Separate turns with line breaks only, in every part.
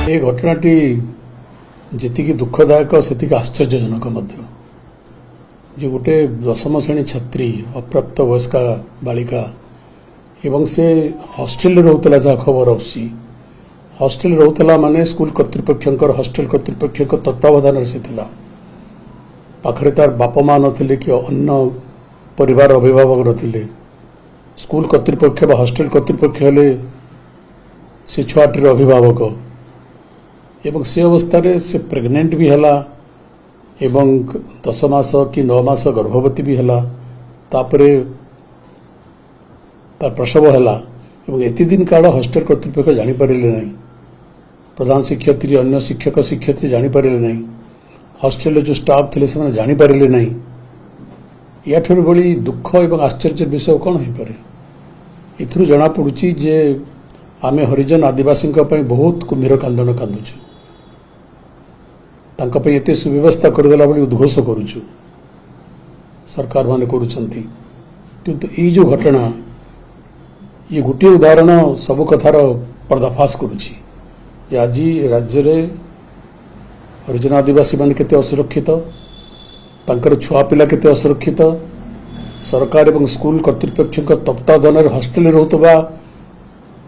ये घटनाटी जी दुखदायक से आश्चर्यजनक जो गोटे दशम श्रेणी छात्री अप्राप्त वयस्का बालिका एवं से हॉस्टेल रोला जहाँ खबर आसी हॉस्टेल रोला माने स्कूल कर्तृपक्ष हॉस्टेल कर्तृपक्ष तत्वावधान से पाखरे तार बाप माँ नथिले कि अन्य परिवार अभिभावक नथिले स्कूल कर्तृपक्ष बा हॉस्टेल कर्तृपक्ष हेले से छुआटीर अभिभावक एवं से अवस्था से प्रेग्नेंट भी हला एवं 10 मास कि 9 मास गर्भवती भी हला तापरे तार प्रसव हला एवं एति दिन काल हॉस्टेल कर्तृपक्ष जानी पारिले नहीं प्रधान शिक्षयित्री अन्य शिक्षक शिक्षयित्री जानी पारिले नहीं हॉस्टेल जो स्टाफ थे से जानी पारिले नहीं या ठुर बड़ी दुख एवं आश्चर्य विषय कौन हो पारे इथुरु जना पड़ुची जे आमे हरिजन आदिवासी बहुत कुम्भीर कांदन कांदुचु तांका एते सुव्यवस्था करदेला बोली उद्घोष करुचु सरकार माने करुचंती किंतु ये जो घटना ये गोटे उदाहरण सब कथार पर्दाफाश करुची जे आज राज्य रे हरिजन आदिवासी माने केते असुरक्षित तांकर छुआ पिला केते असुरक्षित सरकार एवं स्कूल कर्तृपक्ष तत्वावधान हॉस्टेल रोतबा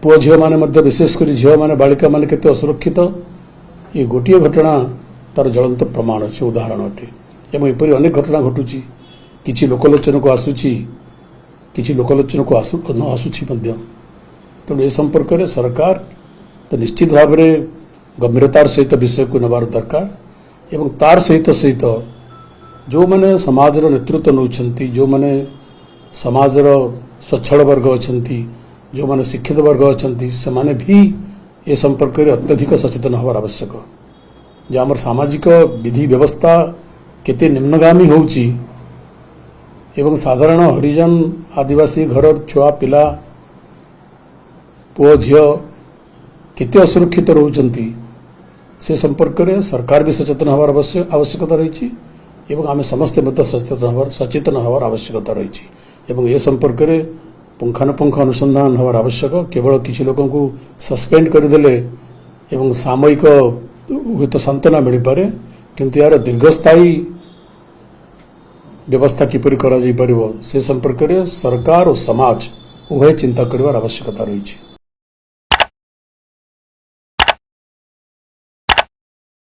पुओ झील मैंने विशेषकर झील मैंने बालिका मैंने केते असुरक्षित ये गोटे घटना तार ज्वलंत प्रमाण अच्छे उदाहरण अटे एवं एपरी अनेक घटना घटुची किछि लोकलोचन को आसुची किछि लोकलोचन को न आसुची तेणु ए संपर्क में सरकार तो निश्चित भाव में गंभीरतार सहित विषय को नबार दरकार एवं तार सहित सहित जो मैंने समाजर नेतृत्व नौछंती जो मैंने समाजर स्वच्छल वर्ग अछंती जो माने शिक्षित वर्ग अछंती से माने भी ए संपर्क में अत्यधिक सचेतन होवार आवश्यक जे आमर सामाजिक विधि व्यवस्था केते निम्नगामी होउची एवं साधारण हरिजन आदिवासी घर छुआ पिला पुओ झियो केते असुरक्षित रहउचंती से संपर्क में सरकार भी सचेतन होवार आवश्यकता रही एवं आम समस्ते मत सचेतन होवार आवश्यकता रही एवं ए संपर्क में पुंखानुपुंख अनुसंधान होवार आवश्यक केवल किसी लोगों को सस्पेंड करदेले एवं सामयिक हुए तो सांत्वना मिल पारे किंतु यार दीर्घस्थायी व्यवस्था किपरि करा जाई परिबो से संपर्क में सरकार और समाज उभय चिंता करवार आवश्यकता रही।